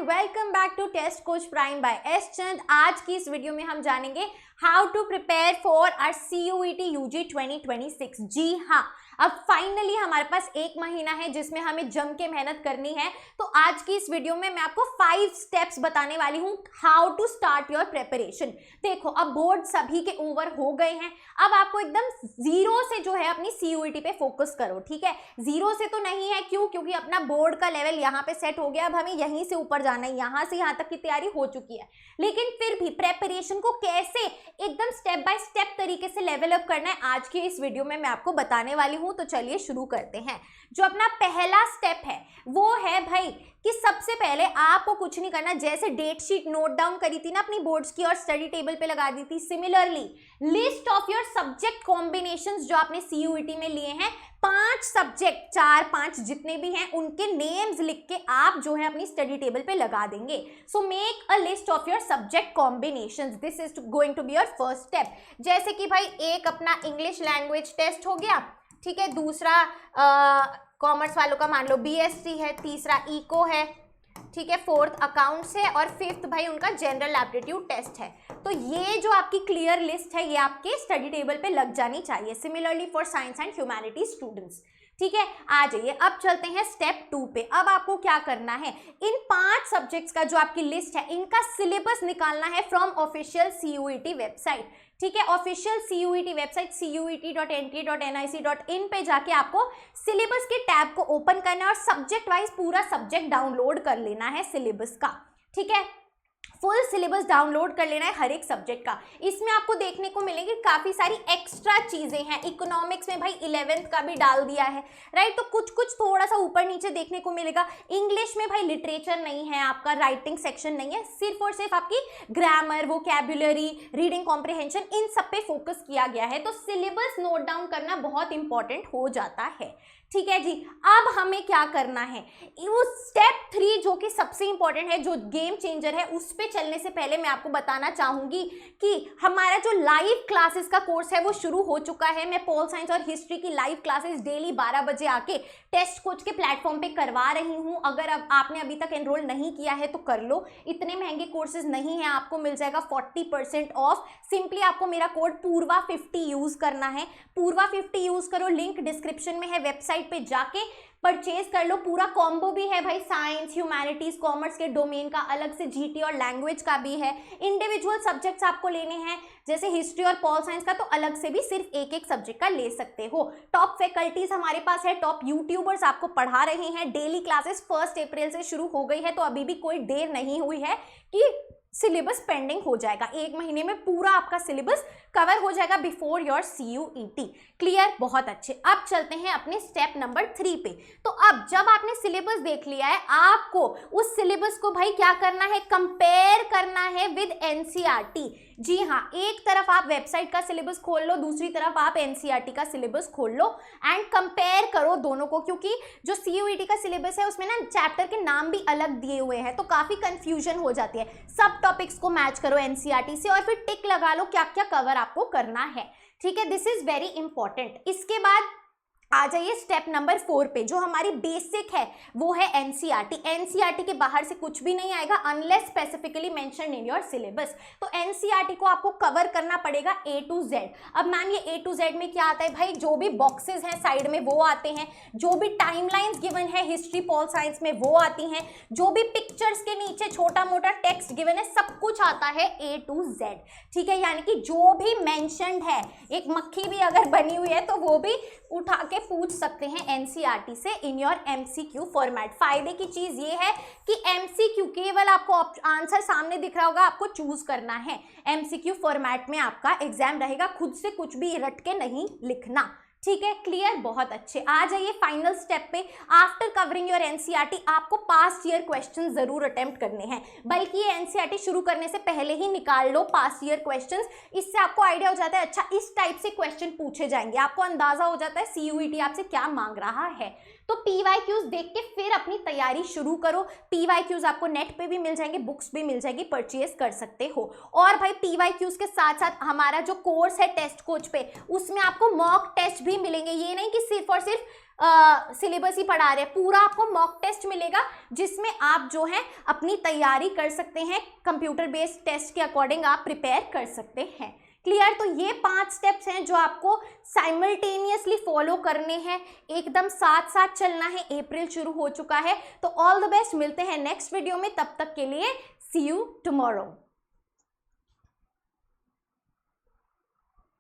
Welcome back to test coach prime by S Chand. आज की इस वीडियो में हम जानेंगे how to prepare for our CUET UG 2026। जी हाँ, अब फाइनली हमारे पास एक महीना है जिसमें हमें जम के मेहनत करनी है। तो आज की इस वीडियो में मैं आपको 5 स्टेप्स बताने वाली हूँ how to start your preparation. देखो, अब बोर्ड सभी के ओवर हो गए हैं, अब आपको एकदम जीरो से जो है अपनी CUET पे फोकस करो। ठीक है, जीरो से तो नहीं है, क्योंकि अपना बोर्ड का लेवल यहाँ पे सेट हो गया, अब हमें यहीं से ऊपर जाना है, यहाँ से यहाँ तक की तैयारी हो चुकी है। लेकिन फिर भी प्रेपरेशन को कैसे एकदम स्टेप बाय स्टेप तरीके से लेवल अप करना है, आज की इस वीडियो में मैं आपको बताने वाली हूँ। तो चलिए शुरू करते हैं। जो अपना पहला स्टेप है वो है भाई कि सबसे पहले आपको कुछ नहीं करना, जैसे डेट शीट नोट डाउन करी थी ना अपनी बोर्ड्स की और स्टडी टेबल पे लगा दी थी, similarly list of your subject combinations जो आपने CUET में लिए हैं, 5 सब्जेक्ट, 4-5 जितने भी हैं उनके नेम्स लिख के आप जो है अपनी स्टडी टेबल पे लगा देंगे। So make a list of your subject combinations, this is going to be your first step. जैसे कि भाई एक अपना इंग्लिश लैंग्वेज टेस्ट हो गया, ठीक है, दूसरा कॉमर्स वालों का मान लो BSc है, तीसरा इको है, ठीक है, फोर्थ अकाउंट्स है और फिफ्थ भाई उनका जनरल एप्टीट्यूड टेस्ट है। तो ये जो आपकी क्लियर लिस्ट है ये आपके स्टडी टेबल पे लग जानी चाहिए। Similarly for science and humanities students. ठीक है, आ जाइए, अब चलते हैं स्टेप 2 पे। अब आपको क्या करना है, इन 5 सब्जेक्ट्स का जो आपकी लिस्ट है इनका सिलेबस निकालना है फ्रॉम ऑफिशियल CUET वेबसाइट। ठीक है, ऑफिशियल CUET वेबसाइट cuet.nta.nic.in पे जाके आपको सिलेबस के टैब को ओपन करना है और सब्जेक्ट वाइज पूरा सब्जेक्ट डाउनलोड कर लेना है सिलेबस का। ठीक है, फुल सिलेबस डाउनलोड कर लेना है हर एक सब्जेक्ट का। इसमें आपको देखने को मिलेगी काफी सारी एक्स्ट्रा चीजें हैं। इकोनॉमिक्स में भाई 11th का भी डाल दिया है, राइट, तो कुछ कुछ थोड़ा सा ऊपर नीचे देखने को मिलेगा। इंग्लिश में भाई लिटरेचर नहीं है, आपका राइटिंग सेक्शन नहीं है, सिर्फ और सिर्फ आपकी ग्रामर, वोकैब्युलरी, रीडिंग कॉम्प्रिहेंशन, इन सब पे फोकस किया गया है। तो सिलेबस नोट डाउन करना बहुत इंपॉर्टेंट हो जाता है। ठीक है जी, अब हमें क्या करना है, उस स्टेप 3 जो कि सबसे इंपॉर्टेंट है, जो गेम चेंजर है, उस पे चलने से पहले मैं आपको बताना चाहूंगी कि हमारा जो लाइव क्लासेस का कोर्स है वो शुरू हो चुका है। मैं पॉल साइंस और हिस्ट्री की लाइव क्लासेस डेली 12 बजे आके टेस्ट कोच के प्लेटफॉर्म पे करवा रही हूँ। अगर अब आपने अभी तक एनरोल नहीं किया है तो कर लो, इतने महंगे कोर्सेज नहीं है, आपको मिल जाएगा 40% ऑफ। सिंपली आपको मेरा कोड पूर्वा 50 यूज करना है, पूर्वा 50 यूज करो, लिंक डिस्क्रिप्शन में है, वेबसाइट पे जाके परचेज कर लो। पूरा कॉम्बो भी है भाई, साइंस, ह्यूमैनिटीज, कॉमर्स के डोमेन का अलग से GT और लैंग्वेज का भी है। इंडिविजुअल सब्जेक्ट्स आपको लेने हैं, जैसे हिस्ट्री और पॉल साइंस का, तो अलग से भी सिर्फ एक सब्जेक्ट का ले सकते हो। टॉप फैकल्टीज हमारे पास है, टॉप यूट्यूबर्स आपको पढ़ा रहे हैं। डेली क्लासेस 1 अप्रैल से शुरू हो गई है, तो अभी भी कोई देर नहीं हुई है कि सिलेबस पेंडिंग हो जाएगा। एक महीने में पूरा आपका सिलेबस कवर हो जाएगा बिफोर योर CUET। क्लियर, बहुत अच्छे। अब चलते हैं अपने स्टेप नंबर 3 पे। तो अब जब आपने सिलेबस देख लिया है, आपको उस सिलेबस को भाई क्या करना है, कंपेयर करना है विद NCERT। जी हाँ, एक तरफ आप वेबसाइट का सिलेबस खोल लो, दूसरी तरफ आप NCERT का सिलेबस खोल लो एंड कंपेयर करो दोनों को, क्योंकि जो CUET का सिलेबस है उसमें ना चैप्टर के नाम भी अलग दिए हुए हैं, तो काफी कंफ्यूजन हो जाती है। सब टॉपिक्स को मैच करो NCERT से और फिर टिक लगा लो क्या क्या कवर आपको करना है। ठीक है, दिस इज वेरी इंपॉर्टेंट। इसके बाद आ जाइए स्टेप नंबर 4 पे। जो हमारी बेसिक है वो है NCERT के बाहर से कुछ भी नहीं आएगा unless specifically mentioned in your syllabus. तो NCERT को आपको कवर करना पड़ेगा A to Z। अब मैम ये A to Z में क्या आता है भाई, जो भी बॉक्सेस हैं साइड में वो आते हैं, जो भी टाइमलाइंस गिवन है हिस्ट्री पॉल साइंस में वो आती हैं, जो भी पिक्चर्स के नीचे छोटा मोटा टेक्स्ट गिवन है सब कुछ आता है A to Z। ठीक है, यानी कि जो भी मेंशन्ड है, एक मक्खी भी अगर बनी हुई है तो वो भी उठा के पूछ सकते हैं NCERT से इन योर MCQ फॉर्मेट। फायदे की चीज ये है कि MCQ केवल आपको आंसर सामने दिख रहा होगा, आपको चूज करना है। MCQ फॉर्मेट में आपका एग्जाम रहेगा, खुद से कुछ भी रट के नहीं लिखना। ठीक है, क्लियर, बहुत अच्छे। आ जाइए फाइनल स्टेप पे। आफ्टर कवरिंग योर NCERT आपको पास्ट ईयर क्वेश्चन जरूर अटेम्प्ट करने हैं, बल्कि ये NCERT शुरू करने से पहले ही निकाल लो पास्ट ईयर क्वेश्चंस। इससे आपको आइडिया हो जाता है अच्छा इस टाइप से क्वेश्चन पूछे जाएंगे, आपको अंदाजा हो जाता है CUET आपसे क्या मांग रहा है। तो PYQs देख के फिर अपनी तैयारी शुरू करो। PYQs आपको नेट पे भी मिल जाएंगे, बुक्स भी मिल जाएगी, परचेज कर सकते हो। और भाई PYQs के साथ साथ हमारा जो कोर्स है टेस्ट कोच पे, उसमें आपको मॉक टेस्ट भी मिलेंगे। ये नहीं कि सिर्फ और सिर्फ सिलेबस ही पढ़ा रहे हैं, पूरा आपको मॉक टेस्ट मिलेगा जिसमें आप जो है अपनी तैयारी कर सकते हैं, कंप्यूटर बेस्ड टेस्ट के अकॉर्डिंग आप प्रिपेयर कर सकते हैं। क्लियर? तो ये 5 स्टेप्स हैं जो आपको साइमल्टेनियसली फॉलो करने हैं, एकदम साथ साथ चलना है। अप्रैल शुरू हो चुका है, तो ऑल द बेस्ट, मिलते हैं नेक्स्ट वीडियो में, तब तक के लिए सी यू टुमारो।